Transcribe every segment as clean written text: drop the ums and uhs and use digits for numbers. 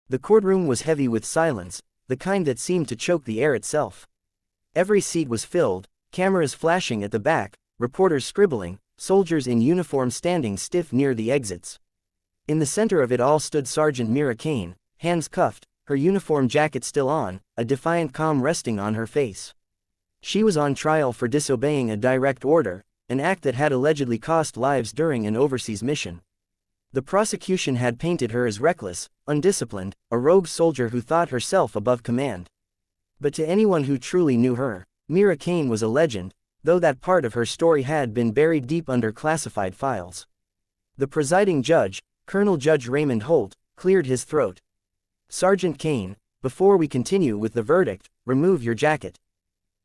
The courtroom was heavy with silence, the kind that seemed to choke the air itself. Every seat was filled, cameras flashing at the back, reporters scribbling, soldiers in uniform standing stiff near the exits. In the center of it all stood Sergeant Mira Kane, hands cuffed, her uniform jacket still on, a defiant calm resting on her face. She was on trial for disobeying a direct order, an act that had allegedly cost lives during an overseas mission. The prosecution had painted her as reckless, undisciplined, a rogue soldier who thought herself above command. But to anyone who truly knew her, Mira Kane was a legend, though that part of her story had been buried deep under classified files. The presiding judge, Colonel Judge Raymond Holt, cleared his throat. "Sergeant Kane, before we continue with the verdict, remove your jacket.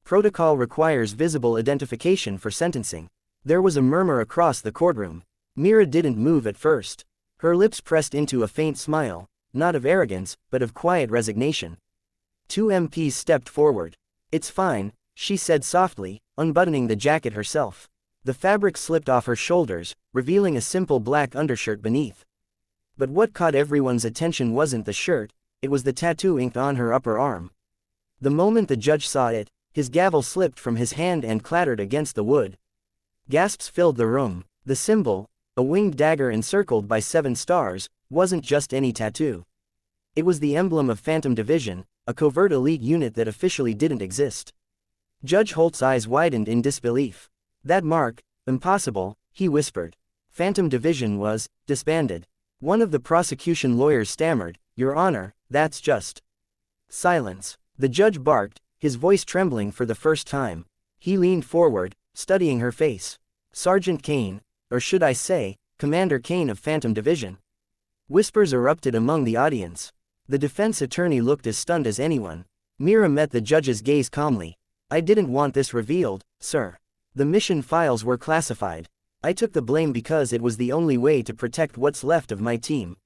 Protocol requires visible identification for sentencing." There was a murmur across the courtroom. Mira didn't move at first. Her lips pressed into a faint smile, not of arrogance, but of quiet resignation. Two MPs stepped forward. "It's fine," she said softly, unbuttoning the jacket herself. The fabric slipped off her shoulders, revealing a simple black undershirt beneath. But what caught everyone's attention wasn't the shirt, it was the tattoo inked on her upper arm. The moment the judge saw it, his gavel slipped from his hand and clattered against the wood. Gasps filled the room. The symbol, a winged dagger encircled by 7 stars, wasn't just any tattoo. It was the emblem of Phantom Division, a covert elite unit that officially didn't exist. Judge Holt's eyes widened in disbelief. "That mark, impossible," he whispered. "Phantom Division was disbanded." One of the prosecution lawyers stammered, "Your Honor, that's just..." Silence. The judge barked, his voice trembling for the first time. He leaned forward, studying her face. "Sergeant Kane, or should I say, Commander Kane of Phantom Division." Whispers erupted among the audience. The defense attorney looked as stunned as anyone. Mira met the judge's gaze calmly. "I didn't want this revealed, sir. The mission files were classified. I took the blame because it was the only way to protect what's left of my team."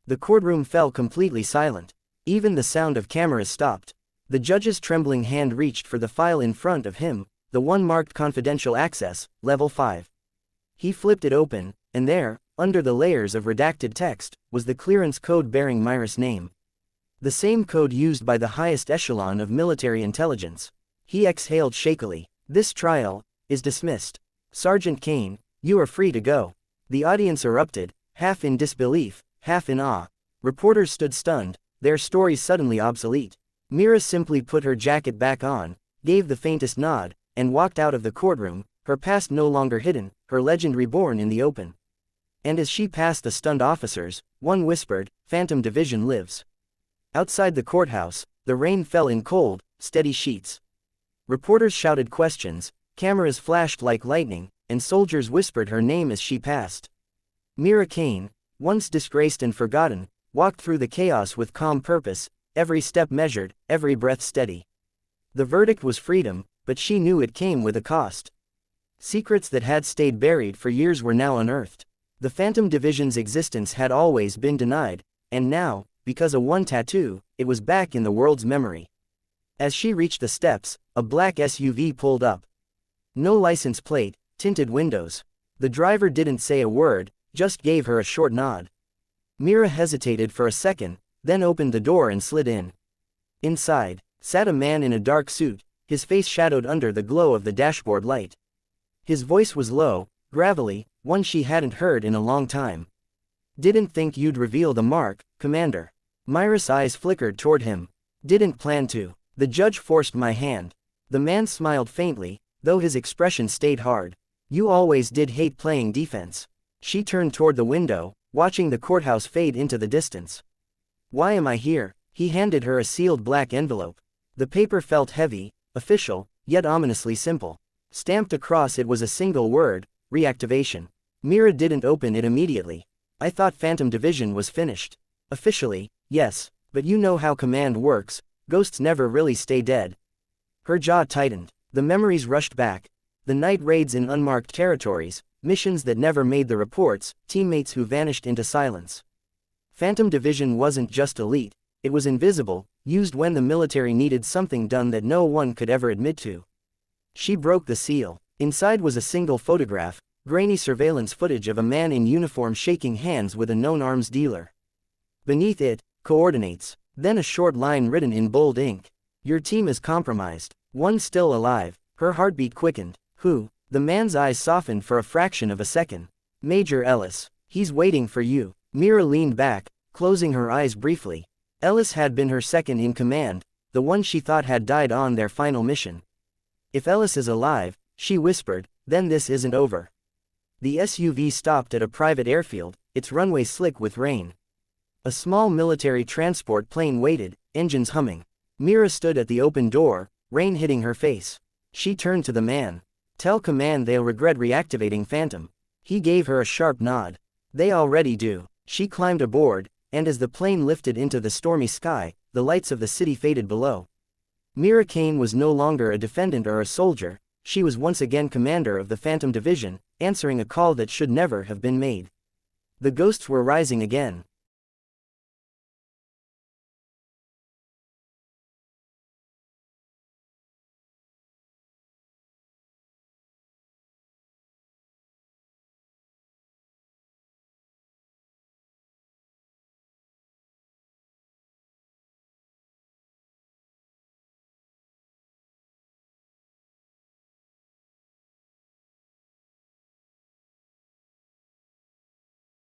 The courtroom fell completely silent. Even the sound of cameras stopped. The judge's trembling hand reached for the file in front of him, the one marked confidential access, level 5. He flipped it open, and there, under the layers of redacted text, was the clearance code bearing Mira's name. The same code used by the highest echelon of military intelligence. He exhaled shakily. "This trial is dismissed. Sergeant Kane, you are free to go." The audience erupted, half in disbelief, half in awe. Reporters stood stunned, their stories suddenly obsolete. Mira simply put her jacket back on, gave the faintest nod, and walked out of the courtroom, her past no longer hidden, her legend reborn in the open. And as she passed the stunned officers, one whispered, "Phantom Division lives." Outside the courthouse, the rain fell in cold, steady sheets. Reporters shouted questions, cameras flashed like lightning, and soldiers whispered her name as she passed. Mira Kane, once disgraced and forgotten, walked through the chaos with calm purpose, every step measured, every breath steady. The verdict was freedom, but she knew it came with a cost. Secrets that had stayed buried for years were now unearthed. The Phantom Division's existence had always been denied, and now, because of one tattoo, it was back in the world's memory. As she reached the steps, a black SUV pulled up. No license plate, tinted windows. The driver didn't say a word, just gave her a short nod. Mira hesitated for a second, then opened the door and slid in. Inside, sat a man in a dark suit, his face shadowed under the glow of the dashboard light. His voice was low, gravelly, one she hadn't heard in a long time. "Didn't think you'd reveal the mark, Commander." Mira's eyes flickered toward him. "Didn't plan to." The judge forced my hand. The man smiled faintly, though his expression stayed hard. "You always did hate playing defense." She turned toward the window, watching the courthouse fade into the distance. "Why am I here?" He handed her a sealed black envelope. The paper felt heavy, official, yet ominously simple. Stamped across it was a single word, reactivation. Mira didn't open it immediately. "I thought Phantom Division was finished." "Officially, yes, but you know how command works, ghosts never really stay dead." Her jaw tightened. The memories rushed back. The night raids in unmarked territories, missions that never made the reports, teammates who vanished into silence. Phantom Division wasn't just elite, it was invisible, used when the military needed something done that no one could ever admit to. She broke the seal. Inside was a single photograph, grainy surveillance footage of a man in uniform shaking hands with a known arms dealer. Beneath it, Coordinates. Then a short line written in bold ink. Your team is compromised. One still alive. Her heartbeat quickened. Who? The man's eyes softened for a fraction of a second. Major Ellis. He's waiting for you. Mira leaned back, closing her eyes briefly. Ellis had been her second in command, the one she thought had died on their final mission. If Ellis is alive, she whispered, then this isn't over. The SUV stopped at a private airfield, its runway slick with rain. A small military transport plane waited, engines humming. Mira stood at the open door, rain hitting her face. She turned to the man. Tell command they'll regret reactivating Phantom. He gave her a sharp nod. They already do. She climbed aboard, and as the plane lifted into the stormy sky, the lights of the city faded below. Mira Kane was no longer a defendant or a soldier, she was once again commander of the Phantom Division, answering a call that should never have been made. The ghosts were rising again.